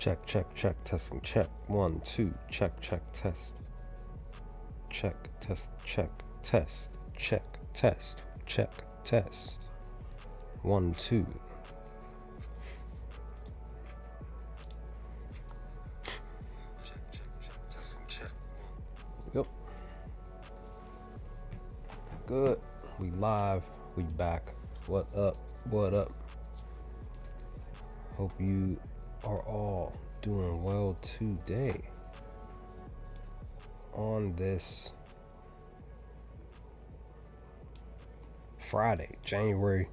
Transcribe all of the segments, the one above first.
Check, testing, check. 1, 2, check, test. Check, test, check, test. 1, 2. Check, testing, check. Yep. Good. We live. We back. What up? Hope you are all doing well today on this Friday, January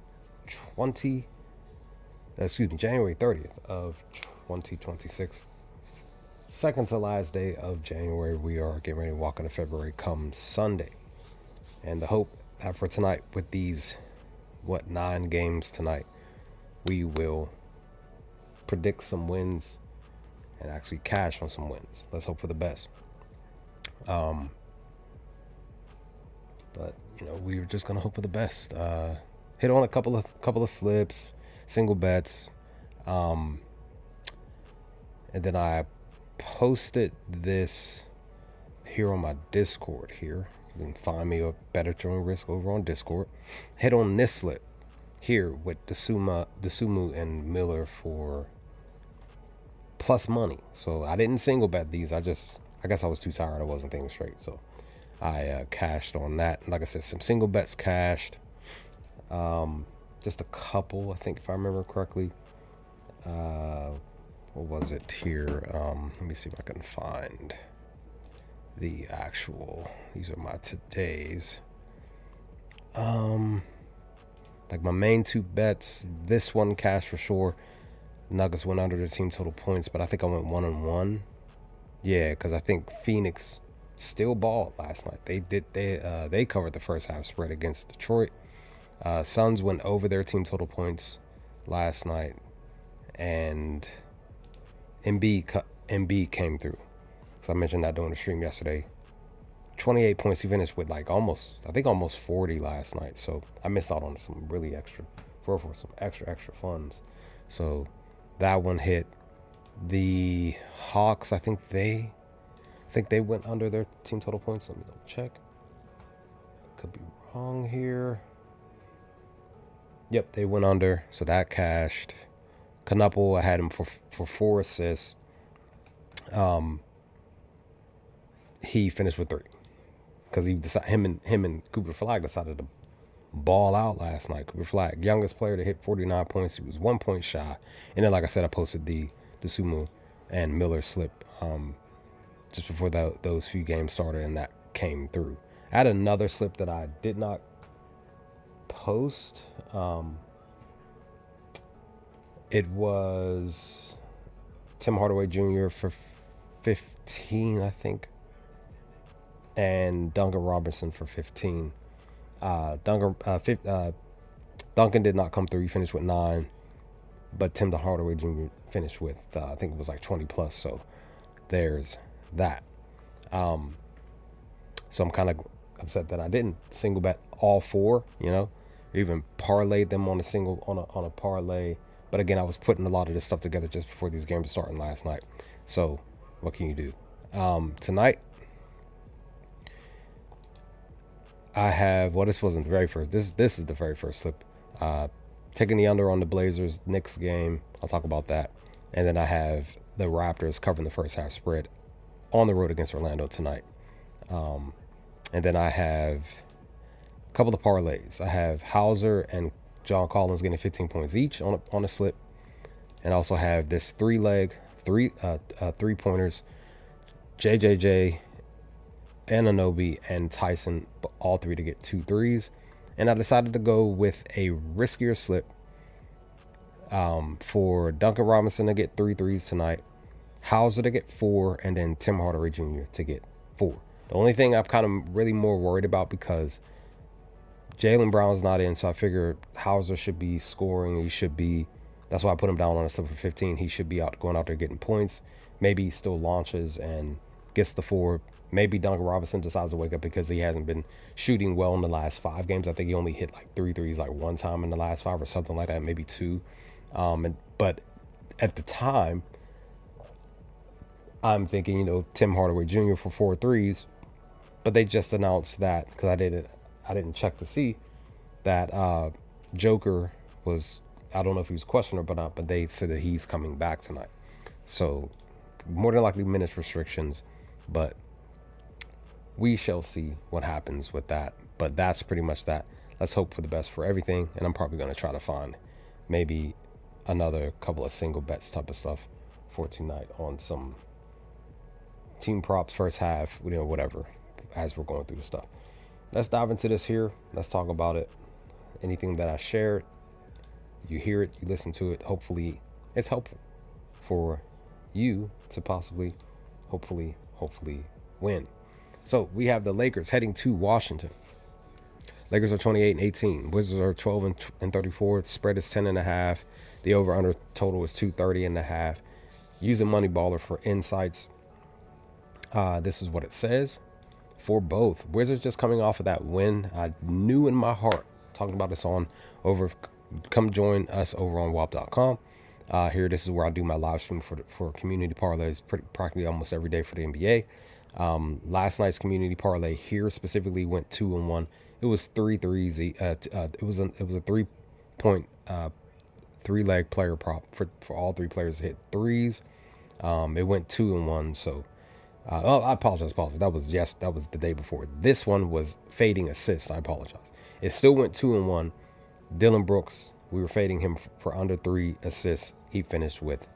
30th of 2026. Second to last day of January. We are getting ready to walk into February come Sunday. And the hope that for tonight with these 9 games tonight, we will predict some wins and actually cash on some wins. Let's hope for the best. But we're just gonna hope for the best. Hit on a couple of slips, single bets, and then I posted this here on my Discord. Here you can find me at Better Throwing Risk over on Discord. Hit on this slip here with Desumu and Miller for plus money. So I didn't single bet these. I guess I was too tired. I wasn't thinking straight. So I cashed on that. Like I said, some single bets cashed. Just a couple, I think, if I remember correctly. What was it here? Let me see if I can find the actual. These are my todays. Like my main 2 bets. This one cashed for sure. Nuggets went under the team total points, but I think I went 1-1. Yeah, because I think Phoenix still balled last night. They covered the first half spread against Detroit. Suns went over their team total points last night, and Embiid came through. So I mentioned that during the stream yesterday. 28 points. He finished with almost 40 last night. So I missed out on some really extra funds. So that one hit. The Hawks, I think they went under their team total points. Let me double check. Could be wrong here. Yep, they went under, so that cashed. Knuppel, I had him for 4 assists. He finished with 3 because him and Cooper Flag decided to ball out last night. Cooper Flag, youngest player to hit 49 points. He was 1 point shy. And then, like I said, I posted the Sumo and Miller slip just before those few games started, and that came through. I had another slip that I did not post. It was Tim Hardaway Jr. for 15, I think, and Duncan Robinson for 15. Duncan did not come through. He finished with 9, but Tim Hardaway Jr. finished with I think it was 20 plus. So there's that. So I'm kind of upset that I didn't single bet all 4. Or even parlayed them on a parlay. But again, I was putting a lot of this stuff together just before these games starting last night. So what can you do? Tonight, I have, this wasn't the very first. This is the very first slip. Taking the under on the Blazers Knicks game. I'll talk about that. And then I have the Raptors covering the first half spread on the road against Orlando tonight. And then I have a couple of parlays. I have Hauser and John Collins getting 15 points each on a slip. And I also have this 3-leg, 3-pointers. JJJ, Anunoby, and Tyson, all 3 to get 2 threes. And I decided to go with a riskier slip for Duncan Robinson to get 3 threes tonight, Hauser to get 4, and then Tim Hardaway Jr. to get 4. The only thing I'm kind of really more worried about, because Jaylen Brown's not in, so I figure Hauser should be scoring. That's why I put him down on a slip for 15. He should be going out there getting points. Maybe he still launches and gets the 4. Maybe Duncan Robinson decides to wake up because he hasn't been shooting well in the last 5 games. I think he only hit 3 threes 1 time in the last 5 or something like that, maybe 2. But at the time, I'm thinking, Tim Hardaway Jr. for 4 threes, but they just announced that because I didn't check to see that Joker was. I don't know if he was questioned or not, but they said that he's coming back tonight. So more than likely minutes restrictions, but we shall see what happens with that. But that's pretty much that. Let's hope for the best for everything, and I'm probably going to try to find maybe another couple of single bets type of stuff for tonight on some team props first half, whatever, as we're going through the stuff. Let's dive into this here. Let's talk about it. Anything that I shared, you hear it, you listen to it. Hopefully it's helpful for you to possibly, hopefully win. So we have the Lakers heading to Washington. Lakers are 28-18. Wizards are 12-34. The spread is 10.5. The over-under total is 230.5. Using Money Baller for insights. This is what it says for both. Wizards just coming off of that win. I knew in my heart, talking about this on over, come join us over on WAP.com. Here, this is where I do my live stream for community parlays practically almost every day for the NBA. Last night's community parlay here specifically went 2-1. It was 3 threes. It was a 3-point 3-leg player prop for all 3 players to hit threes. It went 2-1. So, I apologize. That was the day before. This one was fading assists. I apologize. It still went 2-1. Dillon Brooks, we were fading him for under 3 assists. He finished with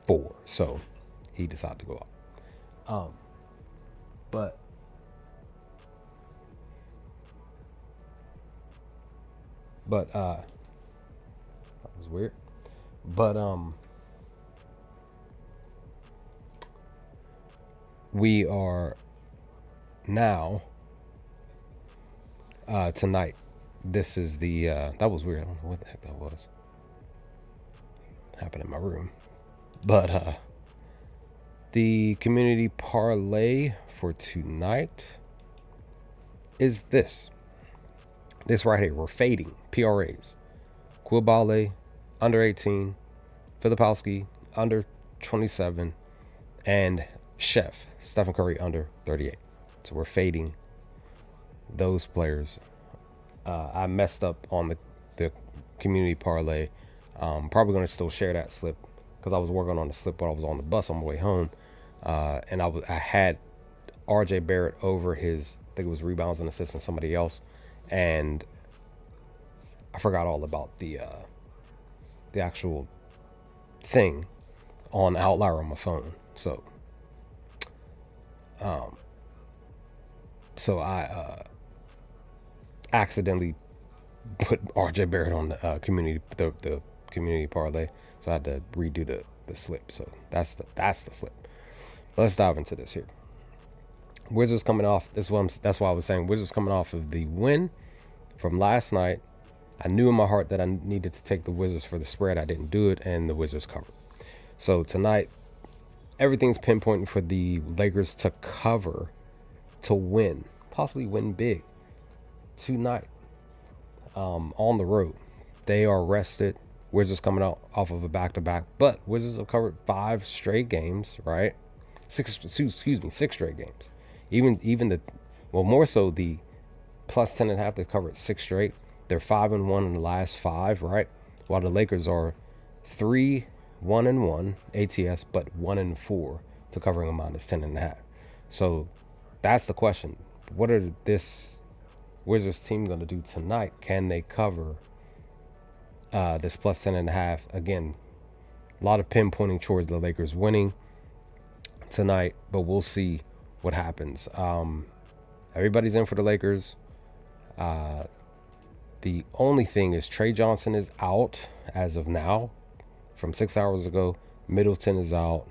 4. So he decided to go out. But that was weird. But we are now tonight. This is the that was weird. I don't know what the heck that was. Happened in my room. But the community parlay for tonight is this. This right here. We're fading PRAs. Quibale, under 18. Filipowski, under 27. And Chef, Stephen Curry, under 38. So we're fading those players. I messed up on the community parlay. Probably going to still share that slip because I was working on the slip while I was on the bus on my way home. And I had RJ Barrett over his, I think it was rebounds and assists and somebody else. And I forgot all about the actual thing on Outlier on my phone. So I accidentally put RJ Barrett on the community parlay. So I had to redo the slip. So that's the slip. Let's dive into this here. Wizards coming off. That's why I was saying Wizards coming off of the win from last night. I knew in my heart that I needed to take the Wizards for the spread. I didn't do it, and the Wizards covered. So tonight, everything's pinpointing for the Lakers to cover, to win, possibly win big tonight on the road. They are rested. Wizards coming out off of a back-to-back, but Wizards have covered 5 straight games, right? 6 straight games. Even more so the plus 10.5. They've covered 6 straight. They're 5-1 in the last 5, right? While the Lakers are 3-1-1 ATS, but 1-4 to covering a minus 10.5. So that's the question. What are this Wizards team going to do tonight? Can they cover this plus 10.5? Again, a lot of pinpointing towards the Lakers winning tonight, but we'll see what happens. Everybody's in for the Lakers. The only thing is Trae Johnson is out as of now from 6 hours ago. Middleton is out.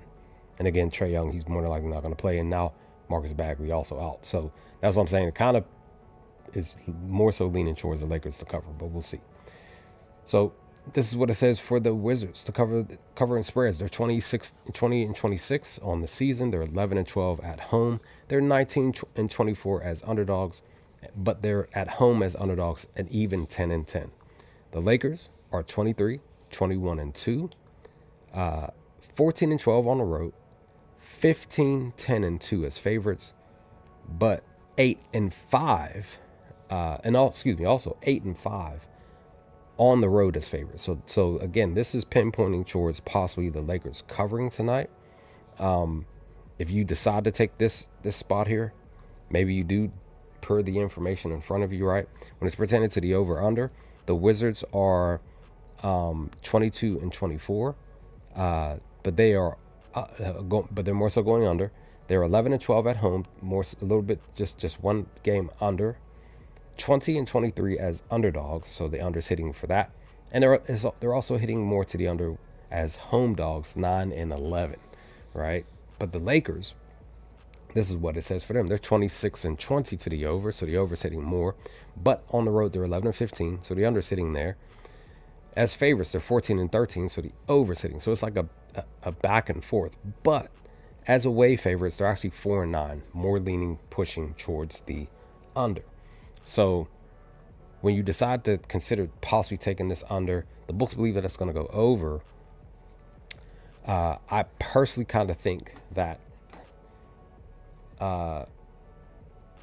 And again, Trae Young, he's more than likely not going to play. And now Marcus Bagley also out. So that's what I'm saying. It kind of is more so leaning towards the Lakers to cover, but we'll see. So this is what it says for the Wizards to covering spreads. They're 20-26 on the season. They're 11-12 at home. They're 19-24 as underdogs, but they're at home as underdogs at even 10-10. The Lakers are 23-21-2, 14-12 on the road, 15, 10, and 2 as favorites, but 8 and 5, also 8 and 5 on the road as favorites. So again, this is pinpointing towards possibly the Lakers covering tonight. If you decide to take this spot here, maybe you do per the information in front of you, right? When it's pertaining to the over-under, the Wizards are 22 and 24, but they are but they're more so going under. They're 11 and 12 at home, a little bit just one game under. 20 and 23 as underdogs, so the under's hitting for that, and they're also hitting more to the under as home dogs, 9 and 11, right? But the Lakers, this is what it says for them. They're 26 and 20 to the over, so the over's hitting more. But on the road, they're 11 and 15, so the under's hitting there. As favorites, they're 14 and 13, so the over's hitting. So it's like a back and forth. But as away favorites, they're actually 4 and 9, more leaning, pushing towards the under. So when you decide to consider possibly taking this under, the books believe that it's going to go over. I personally kind of think that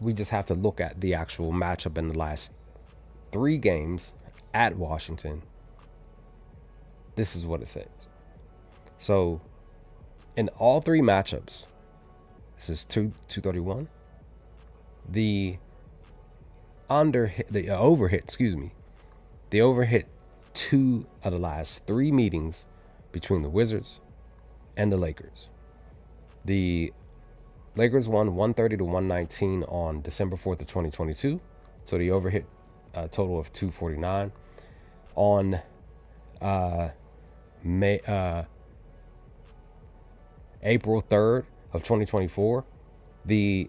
we just have to look at the actual matchup in the last 3 games at Washington. This is what it says. So in all 3 matchups, this is 231. The over hit 2 of the last 3 meetings between the Wizards and the Lakers. The Lakers won 130 to 119 on December 4th of 2022. So the over hit a total of 249. On April 3rd of 2024, the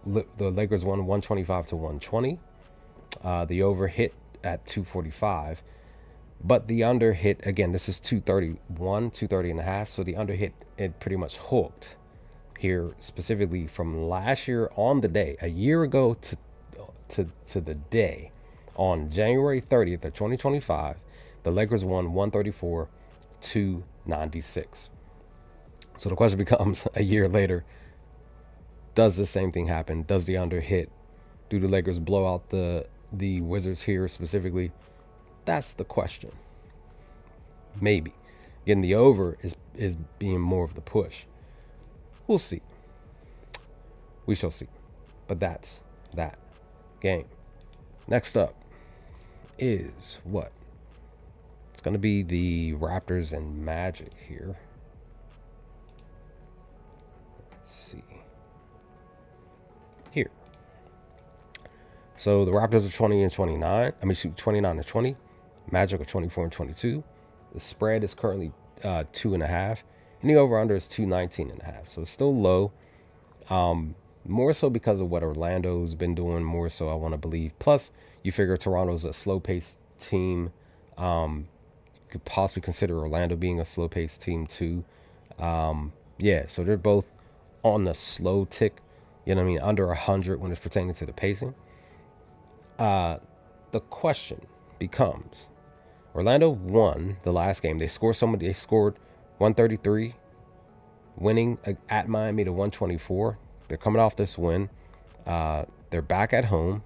Lakers won 125 to 120. The over hit at 245, but the under hit, again, this is 230 and a half. So the under hit, it pretty much hooked here, specifically from last year on the day, a year ago to the day, on January 30th of 2025, the Lakers won 134 to 96. So the question becomes, a year later, does the same thing happen? Does the under hit? Do the Lakers blow out the Wizards here specifically? That's the question. Maybe. Again, the over is being more of the push. We'll see. We shall see. But that's that game. Next up is what? It's going to be the Raptors and Magic here. Let's see. Here. So the Raptors are 20 and 29. 29 and 20. Magic are 24 and 22. The spread is currently 2.5. And the over-under is 219 and a half. So it's still low. More so because of what Orlando's been doing, more so I want to believe. Plus, you figure Toronto's a slow-paced team. You could possibly consider Orlando being a slow-paced team too. Yeah, so they're both on the slow tick. You know what I mean? Under 100 when it's pertaining to the pacing. The question becomes, Orlando won the last game. They scored 133, winning at Miami to 124. They're coming off this win. They're back at home.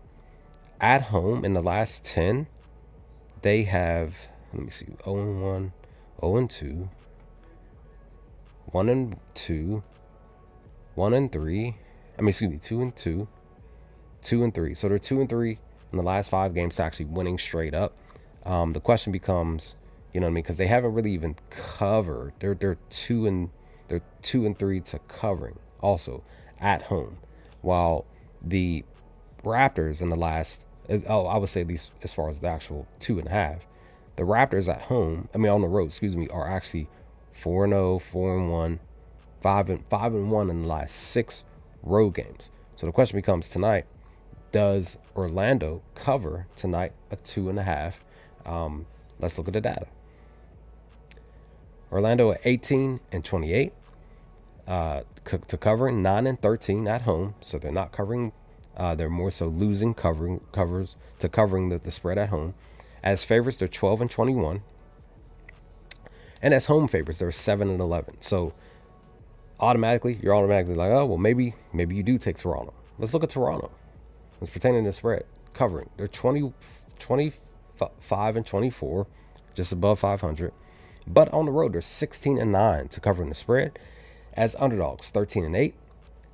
At home in the last 10, they have, 0-1, 0-2, 1-2, 1-3. 2-2, 2-3. So they're 2-3 in the last 5 games to actually winning straight up. The question becomes, you know what I mean? Because they haven't really even covered. They're 2-3 to covering also at home, while the Raptors in the last, I would say at least as far as the actual 2.5, the Raptors at home, on the road, are actually 4-0, 4-1, 5-1 in the last 6 road games. So the question becomes tonight, does Orlando cover tonight a 2.5? Let's look at the data. Orlando at 18 and 28 to cover, 9 and 13 at home. So they're not covering. They're more so losing covering the spread at home. As favorites, they're 12 and 21. And as home favorites, they're 7 and 11. So you're automatically like, oh, well, maybe you do take Toronto. Let's look at Toronto. It's pertaining to spread covering. They're 25 and 24, just above 500. But on the road, they're 16 and 9 to covering the spread. As underdogs, 13 and 8,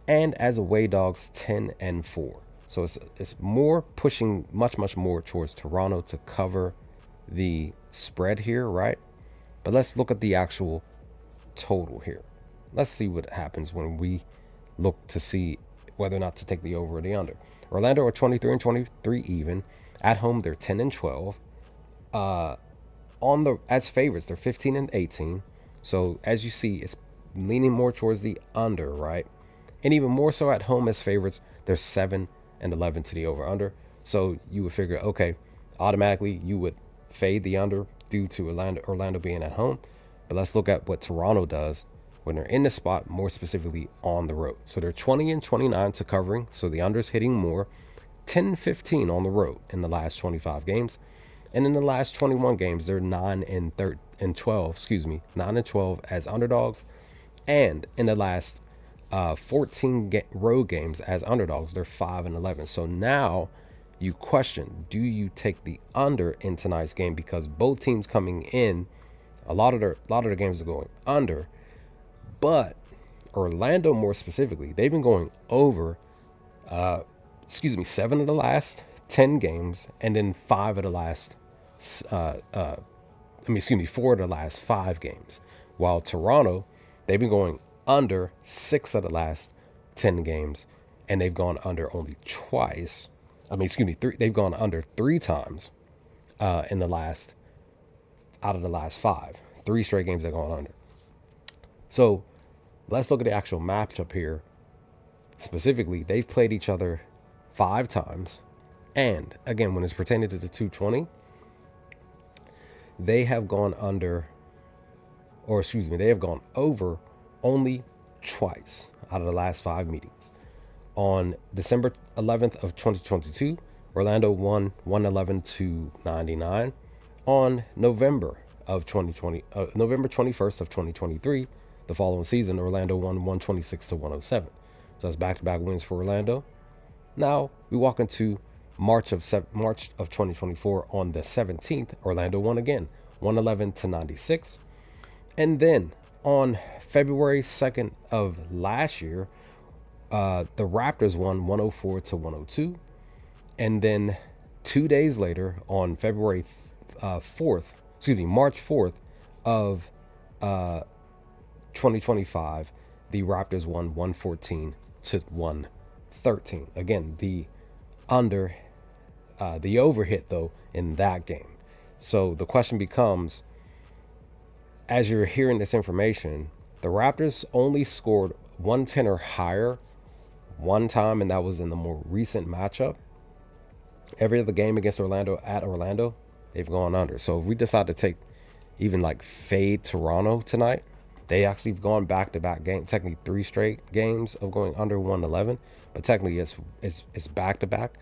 and as away dogs, 10 and 4. So it's more pushing much more towards Toronto to cover the spread here, right? But let's look at the actual total here. Let's see what happens when we look to see whether or not to take the over or the under. Orlando are 23 and 23 even. At home, they're 10 and 12. As favorites, they're 15 and 18. So as you see, it's leaning more towards the under, right? And even more so at home as favorites, they're 7 and 11 to the over under. So you would figure, okay, automatically you would fade the under due to Orlando being at home. But let's look at what Toronto does when they're in the spot, more specifically on the road. So they're 20 and 29 to covering. So the under's hitting more. 10-15 on the road in the last 25 games. And in the last 21 games, they're 9 and 12 as underdogs. And in the last 14 road games as underdogs, they're 5 and 11. So now you question, do you take the under in tonight's game? Because both teams coming in, a lot of the games are going under. But Orlando, more specifically, they've been going over, 7 of the last 10 games, and then 4 of the last 5 games. While Toronto, they've been going under 6 of the last 10 games, and they've gone under only twice. They've gone under 3 times out of the last 5. 3 straight games they've gone under. So let's look at the actual matchup here. Specifically, they've played each other 5 times. And again, when it's pertaining to the 220, they have gone over only twice out of the last 5 meetings. On December 11th of 2022, Orlando won 111-99. On November 21st of 2023, the following season, Orlando won 126-107. So that's back-to-back wins for Orlando. Now we walk into March of 2024. On the 17th, Orlando won again, 111-96. And then on February 2nd of last year, the Raptors won 104-102. And then 2 days later, on March 4th of 2025, the Raptors won 114-113. Again, the over hit though in that game. So the question becomes, as you're hearing this information, the Raptors only scored 110 or higher one time, and that was in the more recent matchup. Every other game against Orlando, they've gone under. So if we decide to take even like fade Toronto tonight, they actually have gone back-to-back game, technically 3 straight games of going under 111, but technically it's back-to-back.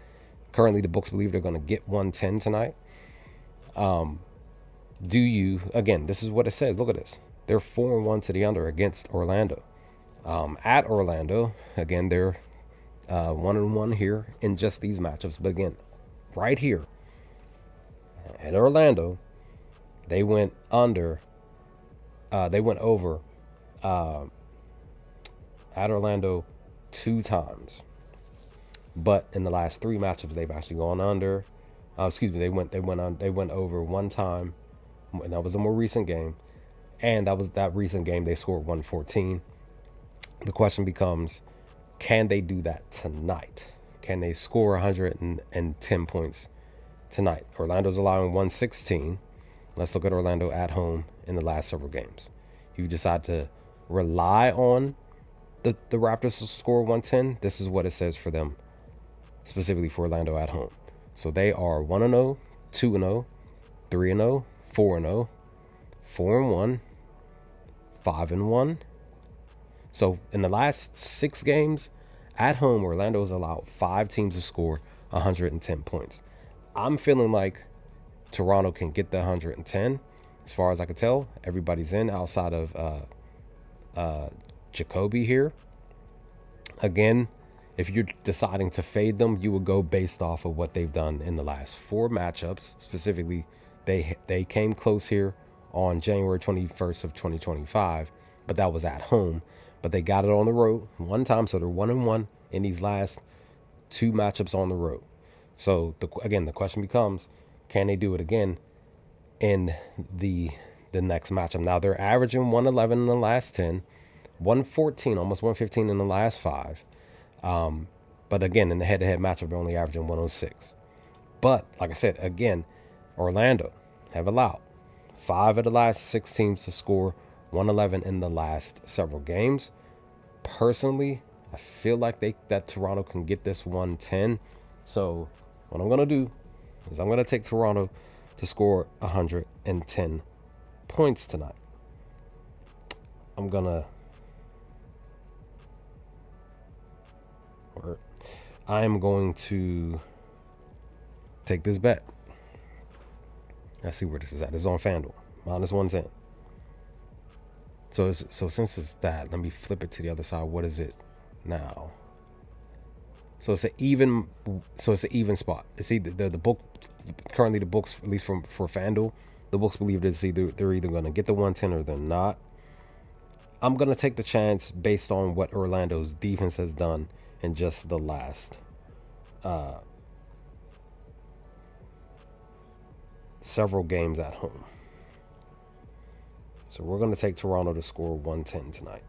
Currently, the books believe they're going to get 110 tonight. Again, this is what it says. Look at this. They're 4-1 to the under against Orlando. At Orlando, again, they're 1-1 here in just these matchups. But again, right here at Orlando, they went over at Orlando 2 times. But in the last 3 matchups, they've actually gone under. They went over 1 time, and that was a more recent game. And that recent game they scored 114. The question becomes, can they do that tonight? Can they score 110 points tonight? Orlando's allowing 116. Let's look at Orlando at home in the last several games. You decide to rely on the Raptors to score 110. This is what it says for them, specifically for Orlando at home. So they are 1-0, 2-0, 3-0, 4-0, 4-1, 5-1. So in the last 6 games at home, Orlando has allowed 5 teams to score 110 points. I'm feeling like Toronto can get the 110. As far as I can tell, everybody's in outside of Jacoby here. Again, if you're deciding to fade them, you would go based off of what they've done in the last 4 matchups. Specifically, they came close here on January 21st of 2025, but that was at home. But they got it on the road one time, so they're 1-1 in these last 2 matchups on the road. So again, the question becomes, can they do it again in the next matchup? Now they're averaging 111 in the last 10, 114, almost 115 in the last 5. But again, in the head-to-head matchup, they're only averaging 106. But like I said, again, Orlando have allowed 5 of the last 6 teams to score 111 in the last several games. Personally, I feel like that Toronto can get this 110. So what I'm going to do is I'm going to take Toronto to score 110 points tonight. I am going to take this bet. Let's see where this is at. It's on FanDuel, minus 110. So since it's that, let me flip it to the other side. What is it now? So it's an even spot. It's either the book, currently the books, at least for FanDuel, the books believe that they're either going to get the 110 or they're not. I'm going to take the chance based on what Orlando's defense has done in just the last several games at home. So we're going to take Toronto to score 110 tonight.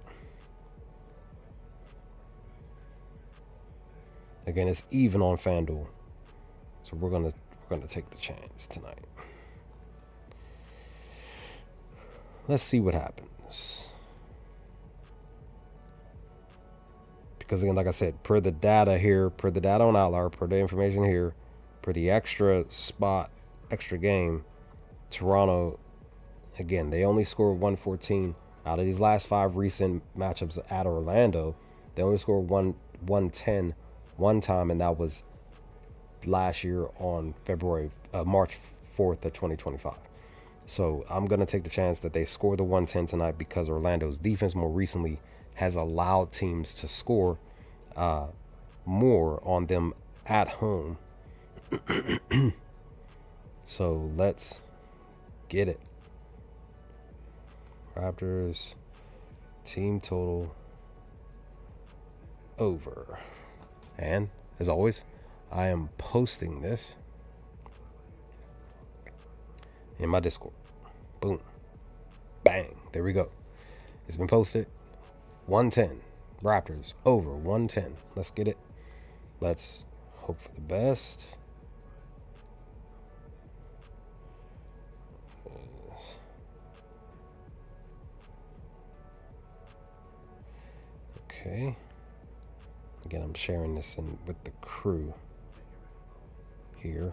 Again, it's even on FanDuel. So we're going to take the chance tonight. Let's see what happens. Because again, like I said, per the data here, per the data on Outlier, per the information here, per the extra spot, extra game, Toronto, again, they only scored 114 out of these last 5 recent matchups at Orlando. They only scored 110 one time, and that was last year on March 4th of 2025. So I'm going to take the chance that they score the 110 tonight because Orlando's defense more recently has allowed teams to score more on them at home. So let's get it. Raptors team total over. And as always, I am posting this in my Discord. Boom. Bang. There we go. It's been posted. 110. Raptors over 110. Let's get it. Let's hope for the best. Okay. Again, I'm sharing this in with the crew here.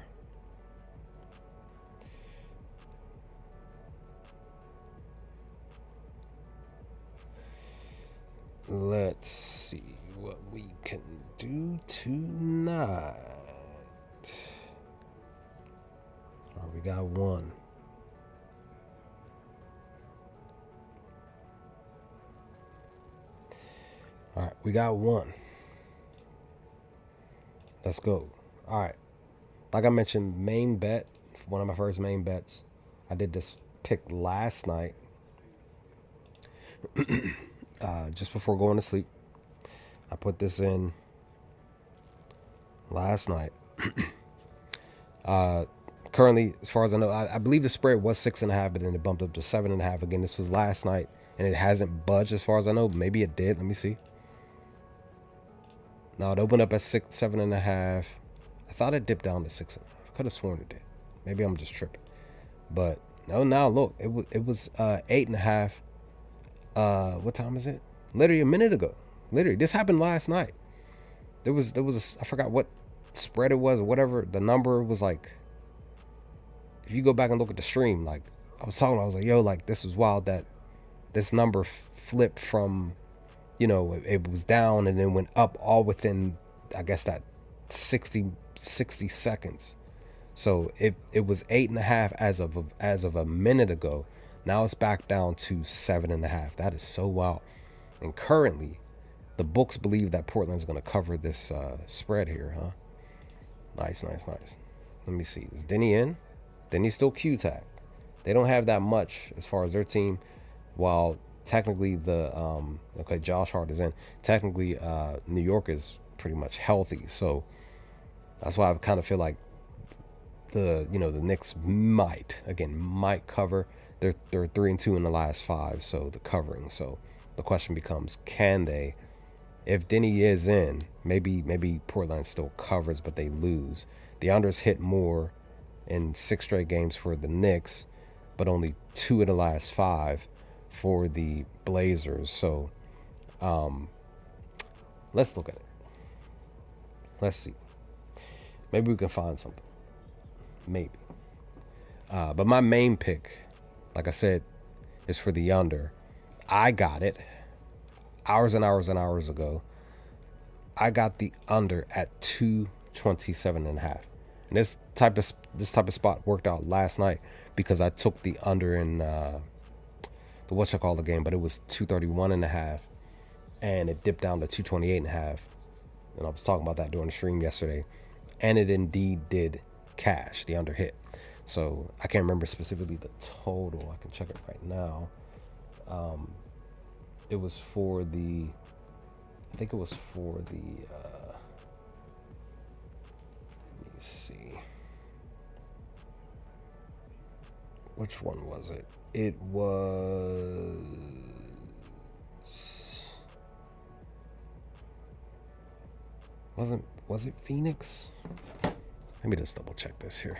Let's see what we can do tonight. All right, we got one. All right, we got one. Let's go. All right. Like I mentioned, main bet, one of my first main bets. I did this pick last night, just before going to sleep. I put this in last night. Currently, as far as I know, I believe the spread was 6.5, but then it bumped up to 7.5. Again, this was last night, and it hasn't budged as far as I know. Maybe it did. Let me see. No, it opened up at 7.5. I thought it dipped down to 6.5. I could have sworn it did. Maybe I'm just tripping. But no, now look, it was 8.5. What time is it? Literally a minute ago. Literally, this happened last night. There was I forgot what spread it was or whatever. The number was like, if you go back and look at the stream, like I was like, yo, like this was wild that this number flipped from, you know, it was down and then went up all within, I guess, that 60 seconds. So it was 8.5 as of a minute ago. Now it's back down to 7.5. That is so wild. And currently, the books believe that Portland's going to cover this spread here, huh? Nice, nice, nice. Let me see. Is Denny in? Denny's still Q-Tag. They don't have that much as far as their team. While technically okay, Josh Hart is in. Technically, New York is pretty much healthy. So that's why I kind of feel like the Knicks might cover. They're 3-2 in the last 5, so the covering. So the question becomes, can they? If Denny is in, maybe Portland still covers, but they lose. The unders hit more in 6 straight games for the Knicks, but only 2 of the last 5 for the Blazers. So let's look at it. Let's see. Maybe we can find something. Maybe. But my main pick, like I said, is for the under. I got it hours and hours and hours ago. I got the under at 227.5. And this type of spot worked out last night because I took the under in the the game, but it was 231.5, and it dipped down to 228.5. And I was talking about that during the stream yesterday, and it indeed did cash. The under hit. So I can't remember specifically the total. I can check it right now. It was for the, I think it was for the, let me see. Which one was it? It was, was it Phoenix? Let me just double check this here.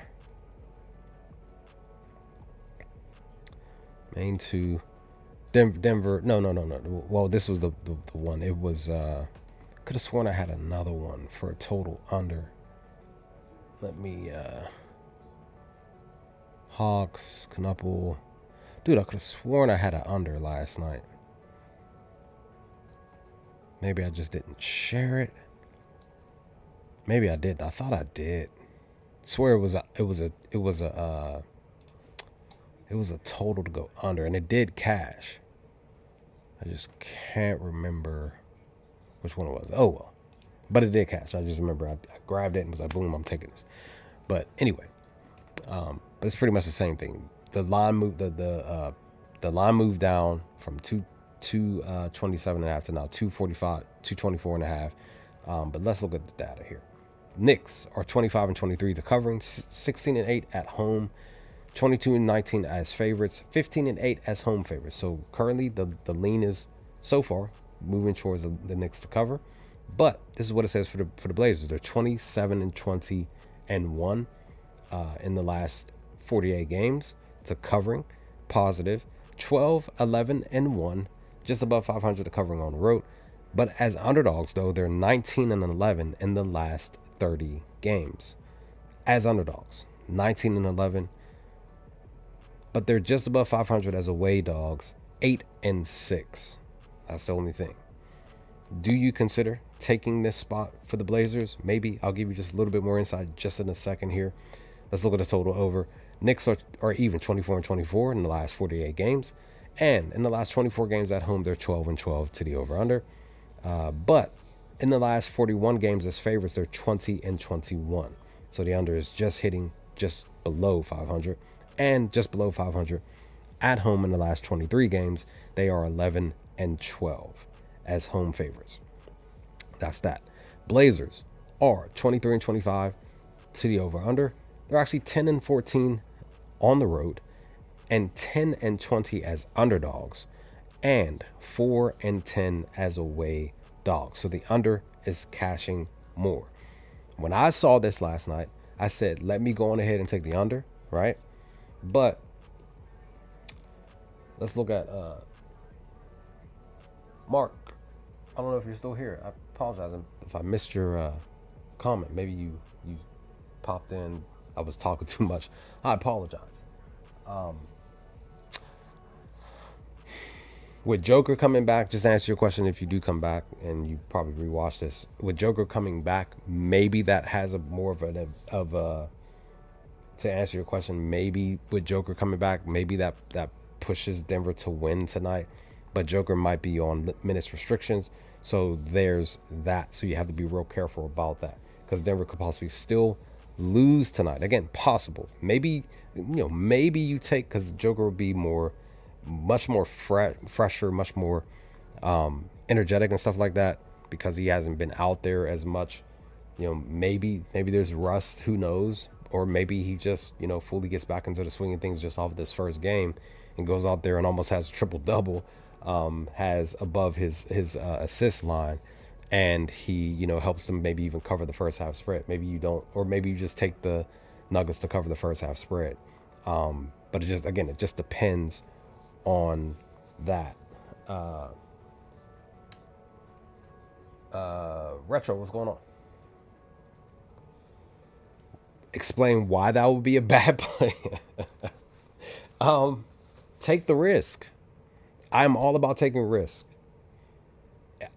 Main 2, Denver. No. Well, this was the one. It was. Could have sworn I had another one for a total under. Let me. Hawks, Knuckle. Dude, I could have sworn I had an under last night. Maybe I just didn't share it. Maybe I did. I thought I did. Swear it was a total to go under, and it did cash. I just can't remember which one it was. Oh well, but it did cash. I just remember I grabbed it and was like, boom, I'm taking this. But anyway, but it's pretty much the same thing. The line moved the line moved down from 227.5 to now 245, 224.5. But let's look at the data here. Knicks are 25-23 to covering, 16-8 at home, 22-19 as favorites, 15-8 as home favorites. So currently the lean is so far moving towards the Knicks to cover. But this is what it says for the Blazers. They're 27-20-1 in the last 48 games to covering, positive, 12-11-1, just above 500 to covering on the road. But as underdogs, though, they're 19-11 in the last 30 games. As underdogs, 19-11. But they're just above 500 as away dogs, 8-6. That's the only thing. Do you consider taking this spot for the Blazers? Maybe. I'll give you just a little bit more insight just in a second here. Let's look at the total over. Knicks are even 24-24 in the last 48 games. And in the last 24 games at home, they're 12-12 to the over-under. But in the last 41 games as favorites, they're 20-21. So the under is just hitting just below 500 and just below 500 at home. In the last 23 games, they are 11-12 as home favorites. That's that. Blazers are 23-25 to the over-under. They're actually 10-14 on the road and 10-20 as underdogs and 4-10 as away dogs. So the under is cashing more. When I saw this last night, I said, let me go on ahead and take the under, right? But let's look at Mark. I don't know if you're still here. I apologize if I missed your comment. Maybe you popped in. I was talking too much. I apologize. With Joker coming back, just to answer your question, if you do come back, and you probably rewatch this, with Joker coming back, maybe that has a more of a to answer your question, maybe with Joker coming back, maybe that pushes Denver to win tonight. but Joker might be on minutes restrictions. So there's that. So you have to be real careful about that because Denver could possibly still lose tonight. Again, possible. Maybe maybe you take because Joker will be much more fresher, much more energetic and stuff like that because he hasn't been out there as much. Maybe there's rust. Who knows? Or maybe he just fully gets back into the swing of things just off of this first game and goes out there and almost has a triple double, has above his assist line, and he helps them maybe even cover the first half spread. Maybe you don't, or maybe you just take the Nuggets to cover the first half spread. But it just depends on that. Retro, what's going on? Explain why that would be a bad play. Take the risk. I'm all about taking risk.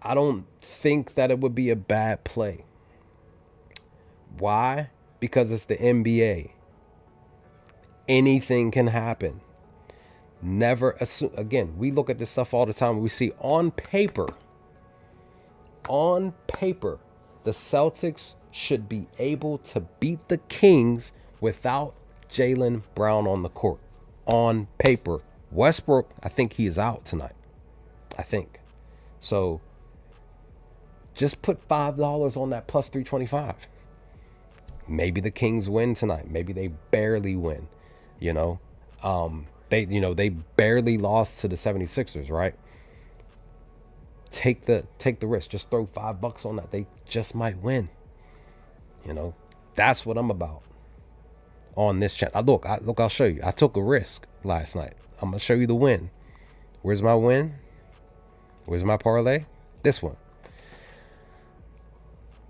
I don't think that it would be a bad play. Why? Because it's the NBA. Anything can happen. Never assume. Again, we look at this stuff all the time. We see on paper, the Celtics should be able to beat the Kings without Jaylen Brown on the court. On paper. Westbrook, I think he is out tonight. I think. So just put $5 on that plus 325. Maybe the Kings win tonight. Maybe they barely win. They barely lost to the 76ers, right? Take the risk. Just throw $5 on that. They just might win. That's what I'm about on this channel. Look, I'll show you. I took a risk last night. I'm going to show you the win. Where's my win? Where's my parlay? This one.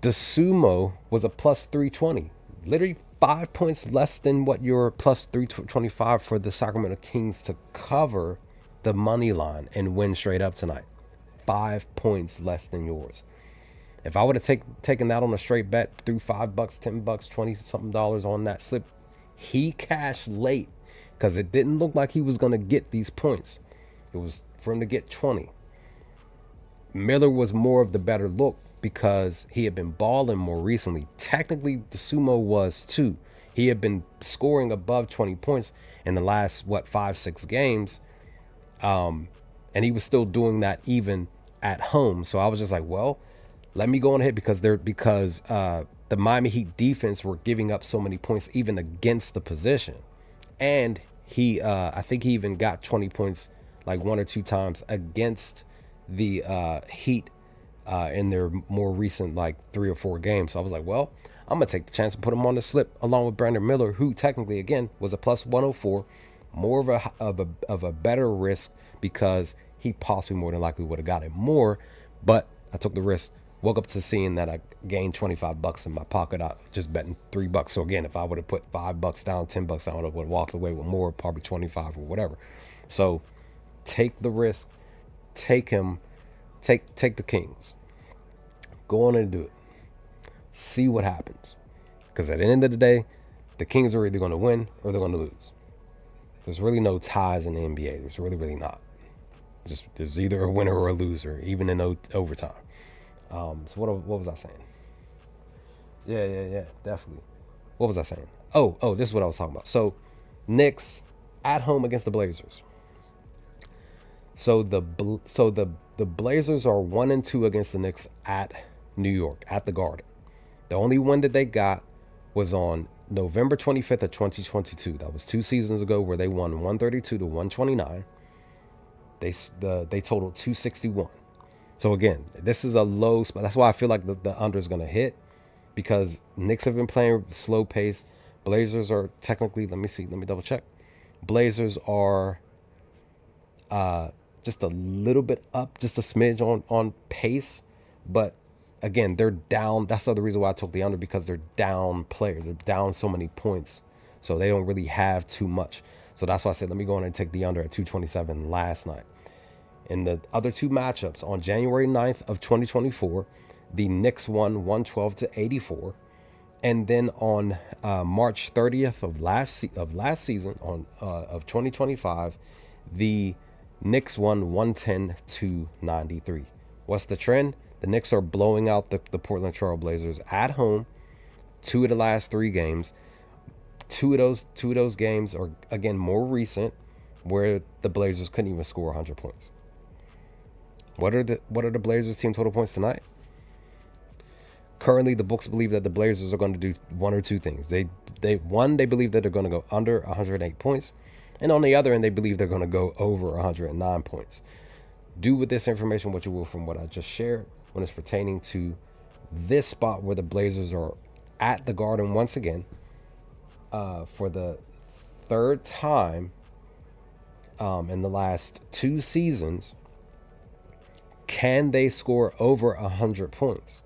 The Sumo was a plus 320. Literally 5 points less than what your plus 325 for the Sacramento Kings to cover the money line and win straight up tonight. 5 points less than yours. If I would have taken that on a straight bet, threw $5, $10, $20 something on that slip, he cashed late because it didn't look like he was going to get these points. It was for him to get 20. Miller was more of the better look because he had been balling more recently. Technically, the Sumo was too. He had been scoring above 20 points in the last, 5-6 games. And he was still doing that even at home. So I was just like, well, let me go on ahead because the Miami Heat defense were giving up so many points even against the position. And he, I think he even got 20 points like 1 or 2 times against the Heat in their more recent 3 or 4 games. So I was like, well, I'm going to take the chance and put him on the slip along with Brandon Miller, who technically, again, was a plus 104, more of a better risk because he possibly more than likely would have got it more. But I took the risk. Woke up to seeing that I gained $25 in my pocket. I just betting $3. So again, if I would have put $5 down, $10 down, I would have walked away with more, probably 25 or whatever. So take the risk, take him, take the Kings. Go on and do it. See what happens. Because at the end of the day, the Kings are either going to win or they're going to lose. There's really no ties in the NBA. There's really not. There's either a winner or a loser, even in overtime. So what was I saying? Yeah, definitely. What was I saying? Oh, this is what I was talking about. So, Knicks at home against the Blazers. So the Blazers are 1-2 against the Knicks at New York at the Garden. The only win that they got was on November 25th of 2022. That was 2 seasons ago where they won 132 to 129. They totaled 261. So again, this is a low spot. That's why I feel like the under is going to hit because Knicks have been playing slow pace. Blazers are technically, let me double check. Blazers are just a little bit up, just a smidge on pace. But again, they're down. That's the other reason why I took the under because they're down players. They're down so many points. So they don't really have too much. So that's why I said, let me go in and take the under at 227 last night. In the other 2 matchups on January 9th of 2024, the Knicks won 112 to 84. And then on March 30th of last season of 2025, the Knicks won 110-93. What's the trend? The Knicks are blowing out the Portland Trail Blazers at home. 2 of the last 3 games. Two of those games are again more recent, where the Blazers couldn't even score 100 points. What are the Blazers team total points tonight? Currently, the books believe that the Blazers are going to do one or two things. They believe that they're going to go under 108 points, and on the other end, they believe they're going to go over 109 points. Do with this information what you will from what I just shared when it's pertaining to this spot where the Blazers are at the Garden once again for the third time in the last 2 seasons. Can they score over 100 points?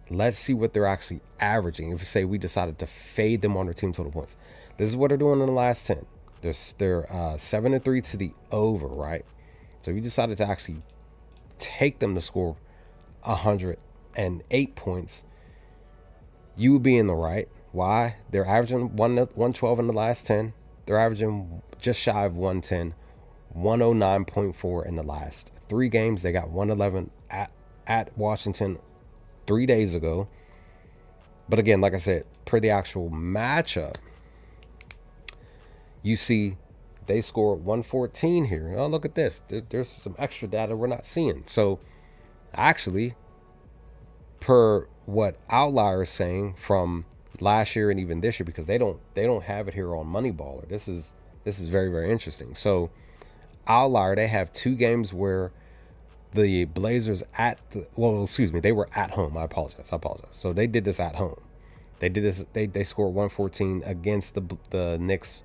Let's see what they're actually averaging. If you say we decided to fade them on their team total points, this is what they're doing in the last 10. They're 7-3 to the over, right? So if you decided to actually take them to score 108 points, you would be in the right. Why? They're averaging 112 in the last 10. They're averaging just shy of 110, 109.4 in the last 3 games. They got 111 at Washington 3 days ago. But again, like I said, per the actual matchup, you see they score 114 here. Oh, look at this. There's some extra data we're not seeing. So actually, per what Outlier is saying from last year and even this year, because they don't have it here on Moneyballer. This is very, very interesting. So Outlier, they have 2 games where the Blazers they were at home. I apologize. So they did this at home. They did this. They scored 114 against the Knicks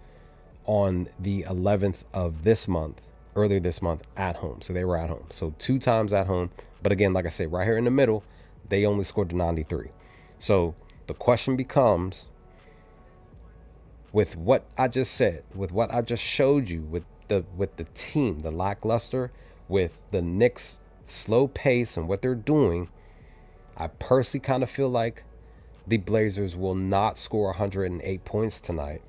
on the 11th of this month, earlier this month, at home. So they were at home. So 2 times at home. But again, like I said, right here in the middle, they only scored 93. So the question becomes, with what I just said, with what I just showed you, with the team, the lackluster, with the Knicks' slow pace and what they're doing, I personally kind of feel like the Blazers will not score 108 points tonight.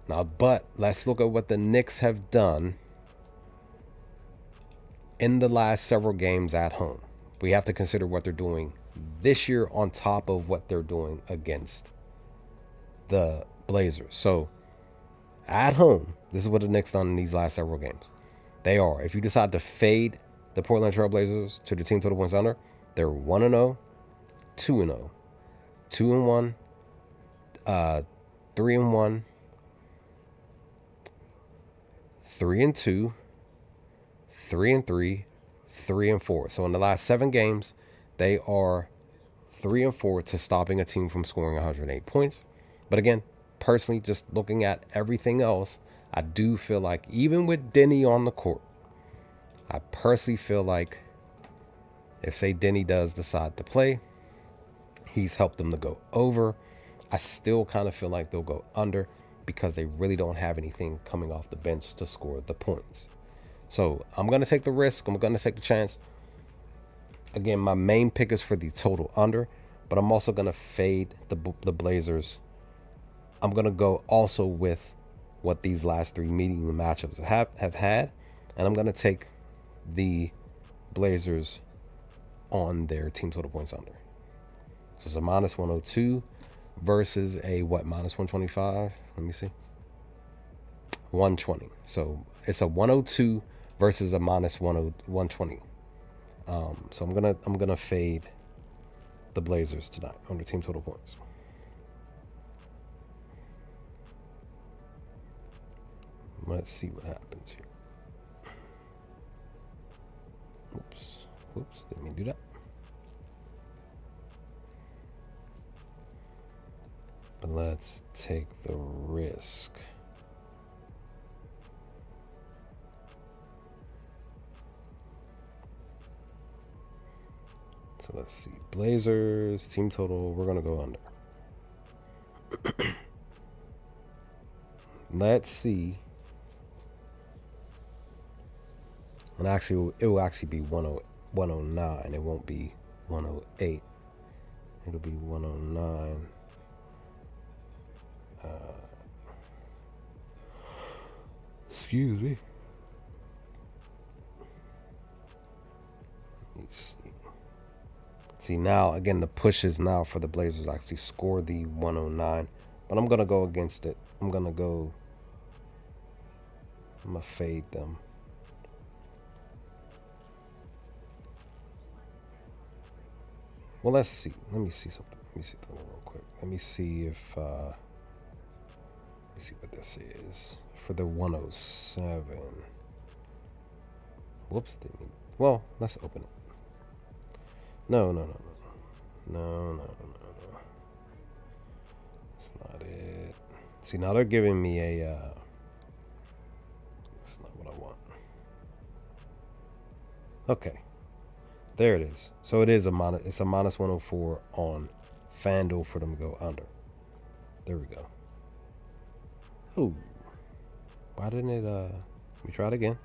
Now, but let's look at what the Knicks have done in the last several games at home. We have to consider what they're doing this year on top of what they're doing against the Blazers. So at home, this is what the Knicks done in these last several games. They are, if you decide to fade the Portland Trail Blazers to the team total points under, they're 1-0, 2-0, 2-1, 3-1, 3-2, 3-3, 3-4. So in the last 7 games, they are 3-4 to stopping a team from scoring 108 points. But again, personally, just looking at everything else, I do feel like even with Denny on the court, I personally feel like if, say, Denny does decide to play, he's helped them to go over. I still kind of feel like they'll go under because they really don't have anything coming off the bench to score the points. So I'm going to take the risk. I'm going to take the chance. Again, my main pick is for the total under, but I'm also going to fade the Blazers. I'm going to go also with what these last 3 meeting matchups have had, and I'm going to take the Blazers on their team total points under. So it's a minus 102 versus a minus 125. Let me see. 120. So it's a 102 versus a minus 120. So I'm gonna fade the Blazers tonight on their team total points. Let's see what happens here. Whoops, didn't mean to do that. But let's take the risk. So let's see. Blazers, team total, we're going to go under. Let's see. And actually, it will actually be 109. It won't be 108. It'll be 109. Excuse me. See, now, again, the push is now for the Blazers actually score the 109. But I'm going to go against it. I'm going to fade them. Well, let's see. Let me see something. Let me see something real quick. Let me see if... let me see what this is. For the 107. Whoops. Well, let's open it. No. That's not it. See, now they're giving me a... that's not what I want. Okay. There it is. So it is it's a minus 104 on FanDuel for them to go under. There we go. Oh. Why didn't it, let me try it again.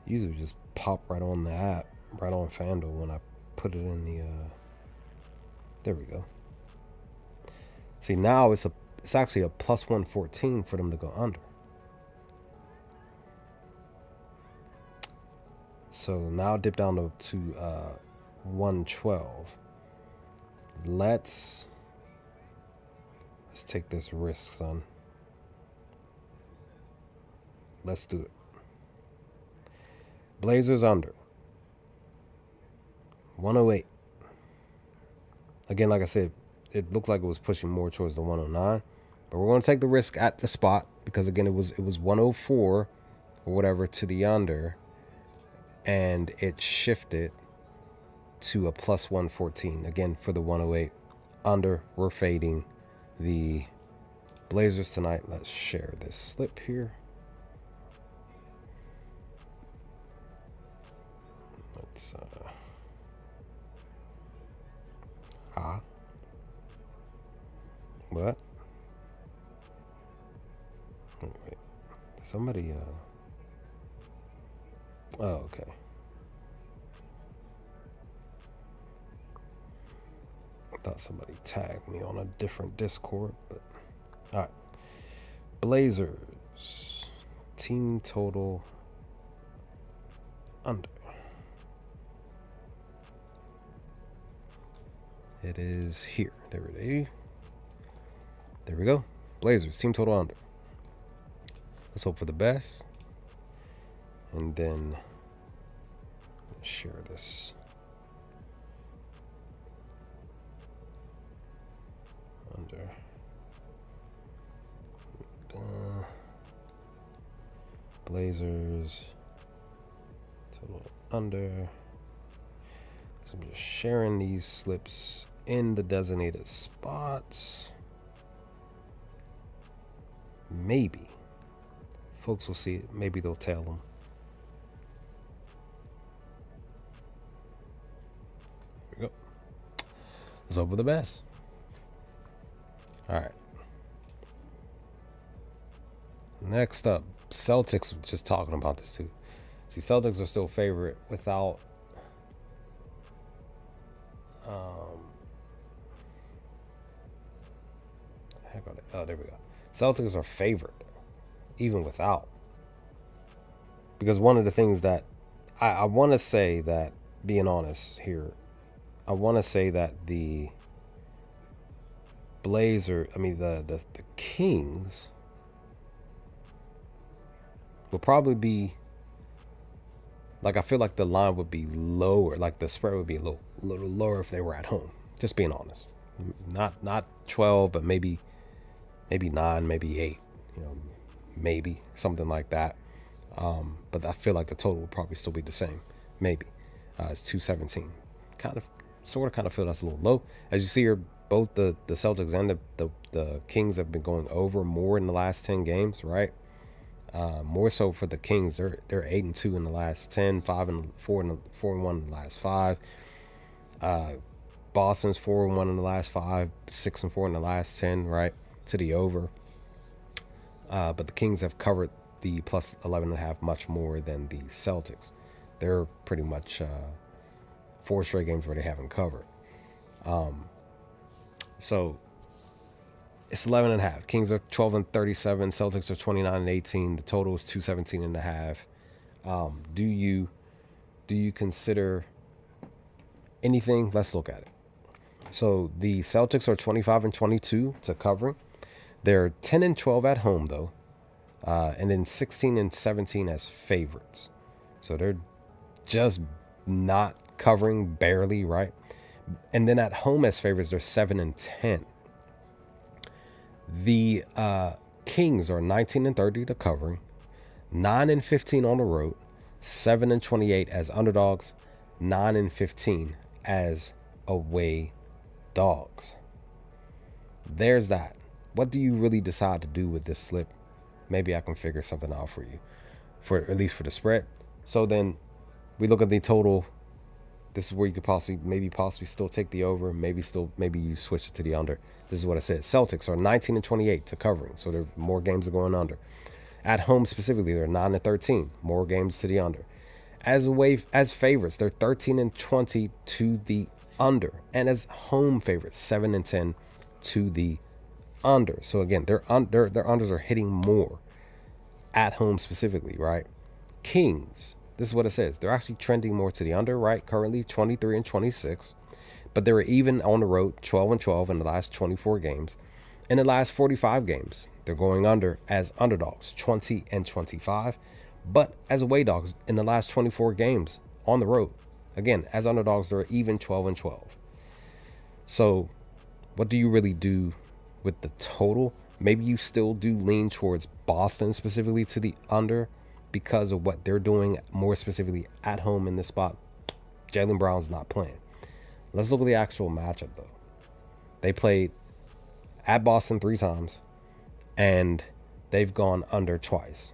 Usually just pop right on the app, right on FanDuel when I put it in the, there we go. See, now it's actually a plus 114 for them to go under. So now dip down to 112. Let's take this risk, son. Let's do it. Blazers under 108. Again, like I said, it looked like it was pushing more towards the 109, but we're going to take the risk at the spot because again, it was 104 or whatever to the under, and it shifted to a plus 114 again for the 108 under. We're fading the Blazers tonight. Let's share this slip here. Let's what? Oh, wait. Somebody oh, okay. I thought somebody tagged me on a different Discord, but all right. Blazers team total under. It is here. There it is. There we go. Blazers team total under. Let's hope for the best. And then let's share this. Under. Blazers total under. So I'm just sharing these slips in the designated spots. Maybe folks will see it. Maybe they'll tell them. There we go. Let's hope for the best. All right. Next up, Celtics. Just talking about this too. See, Celtics are still favorite without. Heck are they? Oh, there we go. Celtics are favored, even without. Because one of the things that I want to say that, being honest here, I want to say that the the Kings will probably be, like, I feel like the line would be lower, like the spread would be a little lower if they were at home. Just being honest, not 12, but maybe 9, maybe 8, maybe something like that. But I feel like the total will probably still be the same. Maybe it's 217. Kind of feel that's a little low. As you see here, both the Celtics and the Kings have been going over more in the last 10 games, right? More so for the Kings, they're 8-2 in the last 10, 5-4 4-1 in the last 5. Boston's 4-1 in the last 5, 6-4 in the last 10, right? To the over. But the Kings have covered the plus 11.5 much more than the Celtics. They're pretty much 4 straight games where they haven't covered. So it's 11.5. Kings are 12-37. Celtics are 29-18. The total is 217.5. Do you consider anything, let's look at it. So the Celtics are 25-22 to covering. They're 10-12 at home though, and then 16-17 as favorites. So they're just not covering barely, right? And then at home as favorites, they're 7-10. The Kings are 19-30 to covering, 9-15 on the road, 7-28 as underdogs, 9-15 as away dogs. There's that. What do you really decide to do with this slip? Maybe I can figure something out for you, for at least for the spread. So then we look at the total. This is where you could possibly still take the over, maybe you switch it to the under. This is what I said. Celtics are 19-28 to covering, so there more games are going under. At home specifically, they're 9-13, more games to the under. As favorites, they're 13-20 to the under, and as home favorites, 7-10 to the under. So again, their unders are hitting more at home specifically, right? Kings, this is what it says. They're actually trending more to the under, right? Currently 23-26, but they were even on the road, 12-12 in the last 24 games. In the last 45 games, they're going under as underdogs, 20-25, but as away dogs in the last 24 games on the road. Again, as underdogs, they're even 12-12. So what do you really do with the total? Maybe you still do lean towards Boston specifically to the under because of what they're doing more specifically at home in this spot. Jaylen Brown's not playing. Let's look at the actual matchup though. They played at Boston 3 times and they've gone under twice.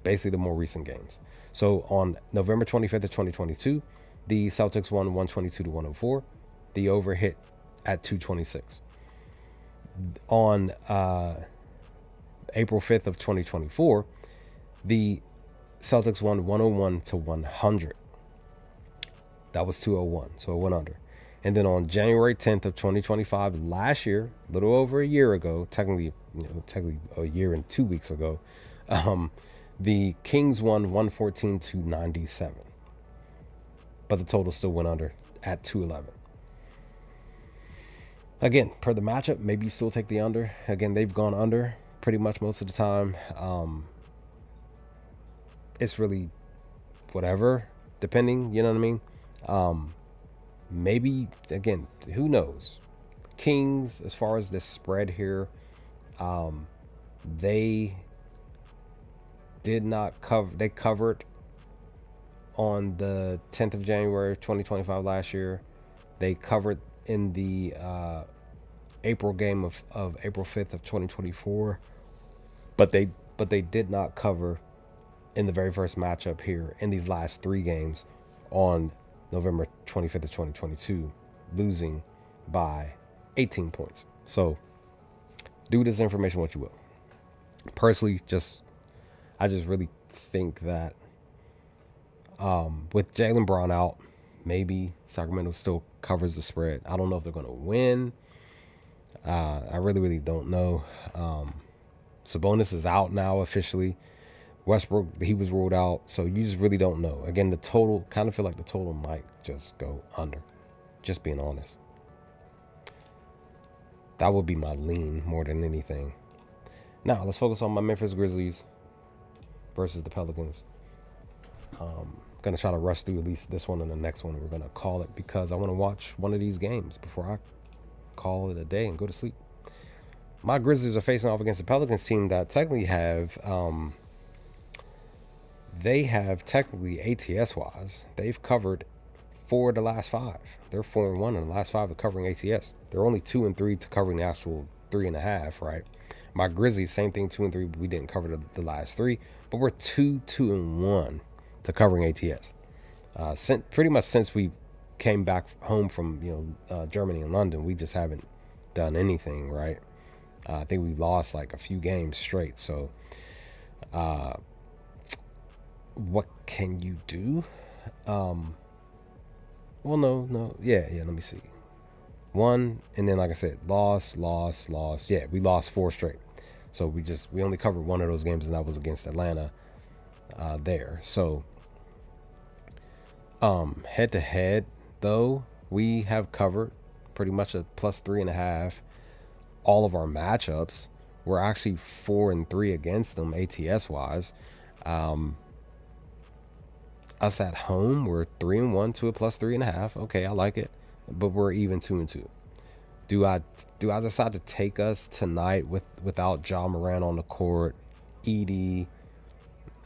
Basically the more recent games. So on November 25th of 2022, the Celtics won 122-104. The over hit at 226. On April 5th of 2024, the Celtics won 101-100. That was 201, so it went under. And then on January 10th of 2025, last year, a little over a year ago, technically a year and 2 weeks ago, the Kings won 114-97. But the total still went under at 211. Again, per the matchup, maybe you still take the under. Again, they've gone under pretty much most of the time. It's really whatever, depending, you know what I mean? Maybe, again, who knows? Kings, as far as this spread here, they did not cover. They covered on the 10th of January 2025 last year. They covered in the April game of April 5th of 2024, but they did not cover in the very first matchup here in these last 3 games on November 25th of 2022, losing by 18 points. So do with this information what you will. Personally, I just really think that with Jaylen Brown out, maybe Sacramento still covers the spread. I don't know if they're going to win. I really don't know. Sabonis is out now officially. Westbrook, he was ruled out. So you just really don't know. Again, the total, kind of feel like the total might just go under. Just being honest. That would be my lean more than anything. Now, let's focus on my Memphis Grizzlies versus the Pelicans. Going to try to rush through at least this one and the next one. We're going to call it because I want to watch one of these games before I call it a day and go to sleep. My Grizzlies are facing off against the Pelicans team that technically have, they have technically ATS-wise, they've covered 4 of the last 5. They're 4-1 in the last 5 of covering ATS. They're only 2-3 to covering the actual 3.5, right? My Grizzlies, same thing, 2-3. We didn't cover the last 3, but we're 2-1 to covering ATS. Pretty much since we came back home from Germany and London, we just haven't done anything, right? I think we lost like a few games straight. So, what can you do? Well, no, yeah. Let me see. 1, and then like I said, lost. Yeah, we lost 4 straight. So we only covered 1 of those games, and that was against Atlanta. There. So, head to head though, we have covered pretty much a +3.5. All of our matchups, we're actually 4-3 against them ATS wise. Us at home, we're 3-1 to a +3.5. Okay, I like it, but we're even 2-2. Do I decide to take us tonight without Ja Morant on the court? Edie,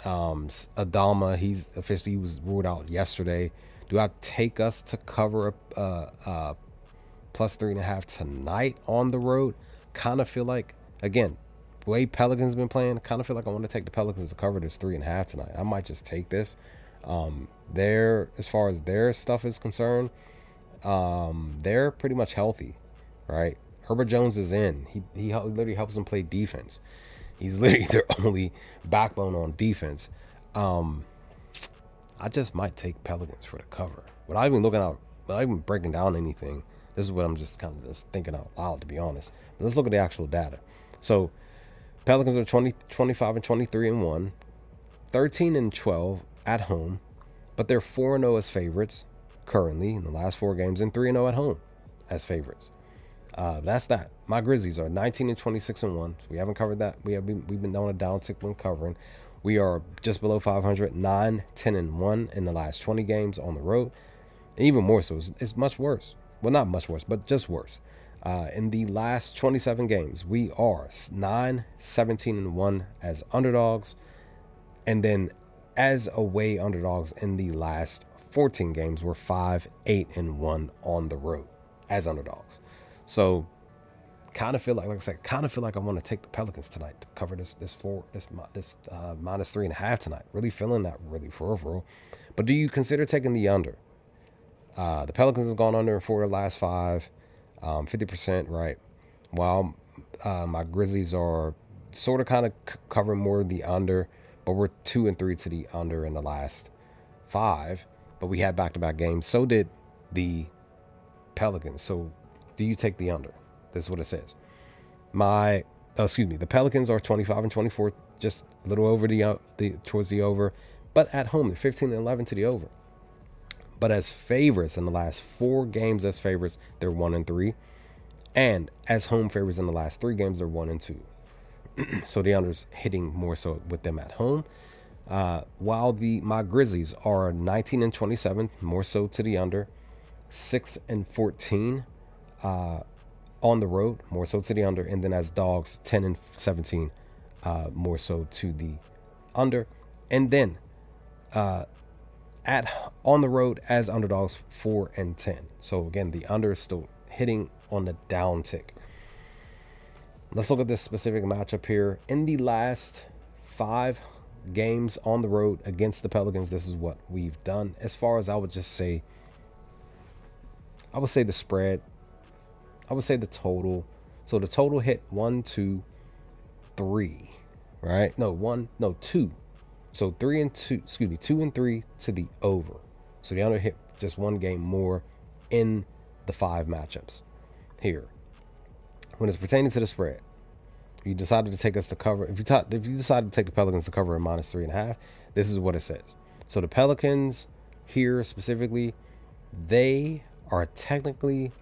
Adama, he was ruled out yesterday. Do I take us to cover a +3.5 tonight on the road? Kind of feel like, again, the way Pelicans been playing, kind of feel like I want to take the Pelicans to cover this 3.5 tonight. I might just take this. As far as their stuff is concerned, they're pretty much healthy, right? Herbert Jones is in. He literally helps them play defense. He's literally their only backbone on defense. I just might take Pelicans for the cover. Without even breaking down anything, this is what I'm just kind of just thinking out loud, to be honest. But let's look at the actual data. So Pelicans are 25-23-1, 13-12 at home, but they're 4-0 as favorites currently in the last 4 games, and 3-0 at home as favorites. That's that. My Grizzlies are 19-26-1. We haven't covered that. We've been on a downtick when covering. We are just below 500, 9-10-1 in the last 20 games on the road. And even more so, it's much worse. Well, not much worse, but just worse. In the last 27 games, we are 9-17-1 as underdogs. And then as away underdogs in the last 14 games, we're 5-8-1 on the road as underdogs. So kind of feel like I said, I want to take the Pelicans tonight to cover this -3.5 tonight. Really feeling that, really for real. But do you consider taking the under? The Pelicans have gone under in 4 of the last 5, 50%, right? While my Grizzlies are sort of kind of covering more of the under, but we're 2-3 to the under in the last 5. But we had back-to-back games. So did the Pelicans. So do you take the under? This is what it says. The Pelicans are 25-24, just a little over towards the over, but at home they're 15-11 to the over. But as favorites in the last 4 games, as favorites, they're 1-3, and as home favorites in the last 3 games, they're 1-2. So the under's hitting more so with them at home. While my Grizzlies are 19-27, more so to the under, 6-14 on the road, more so to the under, and then as dogs, 10-17, more so to the under, and then on the road as underdogs, 4-10. So again, the under is still hitting on the down tick. Let's look at this specific matchup here. In the last 5 games on the road against the Pelicans, this is what we've done. As far as I would say the spread. I would say the total. So the total hit 1, 2, 3, right? 2. So 3 and 2, 2 and 3 to the over. So the under hit just 1 game more in the 5 matchups here. When it's pertaining to the spread, you decided to take us to cover. If you decided to take the Pelicans to cover a -3.5, this is what it says. So the Pelicans here specifically, they are technically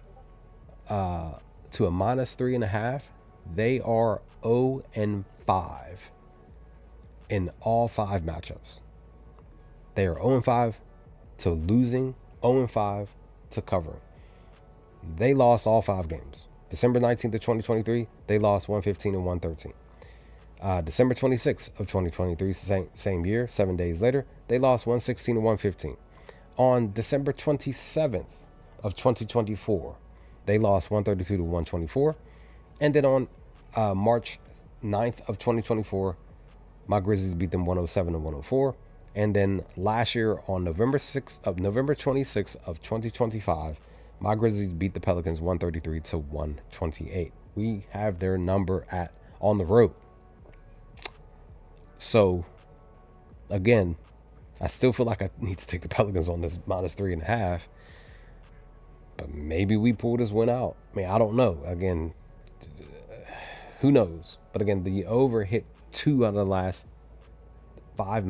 to a -3.5. They are 0-5 in all 5 matchups. They are 0-5 to losing, 0-5 to covering. They lost all 5 games. December 19th of 2023, they lost 115 and 113. December 26th of 2023, same year, 7 days later, they lost 116 and 115. On December 27th of 2024, they lost 132 to 124. And then on March 9th of 2024, my Grizzlies beat them 107 to 104. And then last year on November 26th of 2025, my Grizzlies beat the Pelicans 133 to 128. We have their number on the road. So again, I still feel like I need to take the Pelicans on this -3.5. But maybe we pull this win out. I mean, I don't know. Again, who knows? But again, the over hit 2 out of the last 5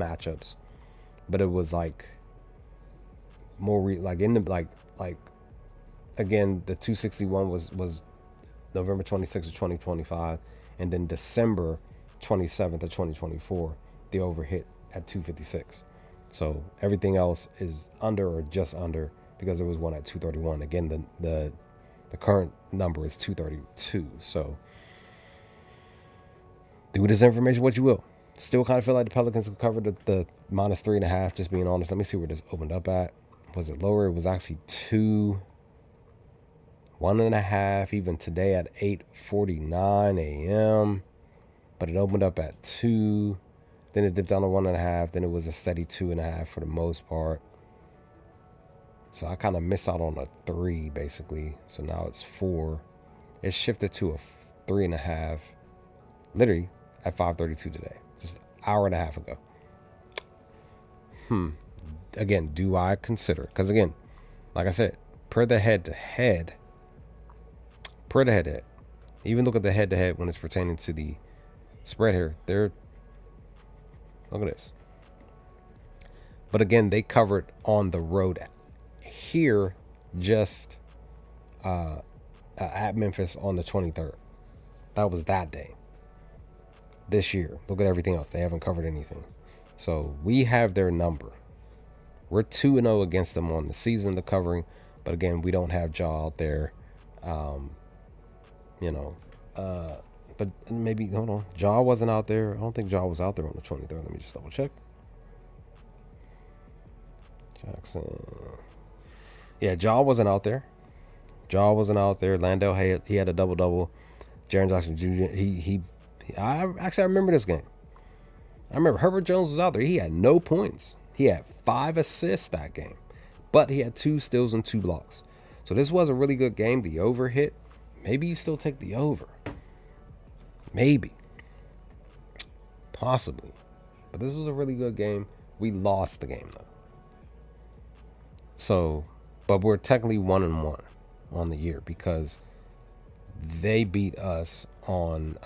again, the 261 was November 26th of 2025, and then December 27th of 2024, the over hit at 256. So everything else is under or just under because there was one at 231. Again, the current number is 232. So do with this information what you will. Still kind of feel like the Pelicans could cover the minus 3.5, just being honest. Let me see where this opened up at. Was it lower? It was actually 1.5, even today at 8:49 a.m. But it opened up at 2. Then it dipped down to 1.5. Then it was a steady 2.5 for the most part. So I kind of missed out on a 3 basically. So now it's 4. It shifted to a 3.5, literally at 5:32 today, just an hour and a half ago. Again, do I consider? Because again, like I said, per the head-to-head, even look at the head-to-head when it's pertaining to the spread here. Look at this. But again, they covered on the road here, just at Memphis on the 23rd. That was that day. This year, look at everything else. They haven't covered anything. So we have their number. We're 2-0 against them on the season, the covering. But again, we don't have Ja out there. But maybe, hold on. Ja wasn't out there. I don't think Ja was out there on the 23rd. Let me just double check. Jackson. Yeah, Ja wasn't out there. Landale, he had a double-double. Jaren Jackson Jr., I remember this game. I remember Herbert Jones was out there. He had no points. He had 5 assists that game. But he had 2 steals and 2 blocks. So this was a really good game. The over hit. Maybe you still take the over. Maybe. Possibly. But this was a really good game. We lost the game, though. So, but we're technically 1-1 on the year because they beat us on...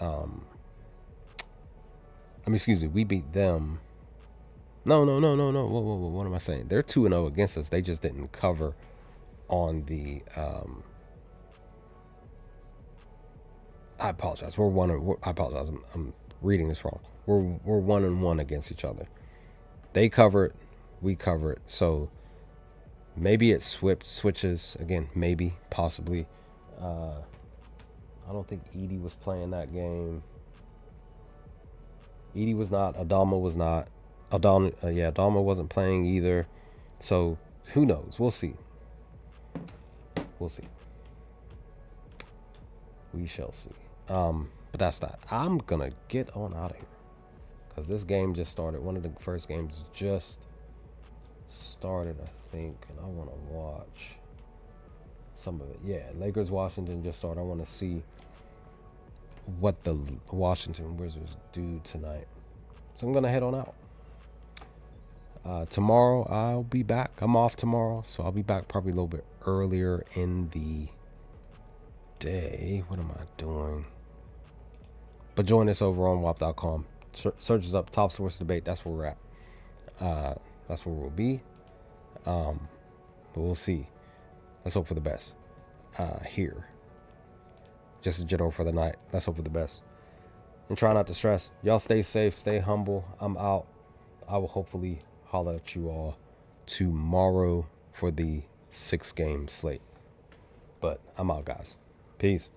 we beat them. No. Whoa. What am I saying? They're 2-0 against us. They just didn't cover on the... I apologize. I apologize. I'm reading this wrong. We're 1-1 against each other. They cover it. We cover it. So maybe it switches again. Maybe, possibly. I don't think Edey was playing that game. Edey was not. Adama was not. Adama wasn't playing either. So who knows? We'll see. We shall see. But that's that. I'm gonna get on out of here because this game just started. One of the first games just started, I think, and I want to watch some of it. Yeah, Lakers Washington just started. I want to see what the Washington Wizards do tonight. So I'm gonna head on out. Tomorrow I'll be back. I'm off tomorrow, so I'll be back probably a little bit earlier in the day. What am I doing? But join us over on WAP.com. Search us up, Top Source Debate. That's where we're at. That's where we'll be. But we'll see. Let's hope for the best. Here. Just a general for the night. Let's hope for the best. And try not to stress. Y'all stay safe, stay humble. I'm out. I will hopefully holler at you all tomorrow for the 6-game slate. But I'm out, guys. Peace.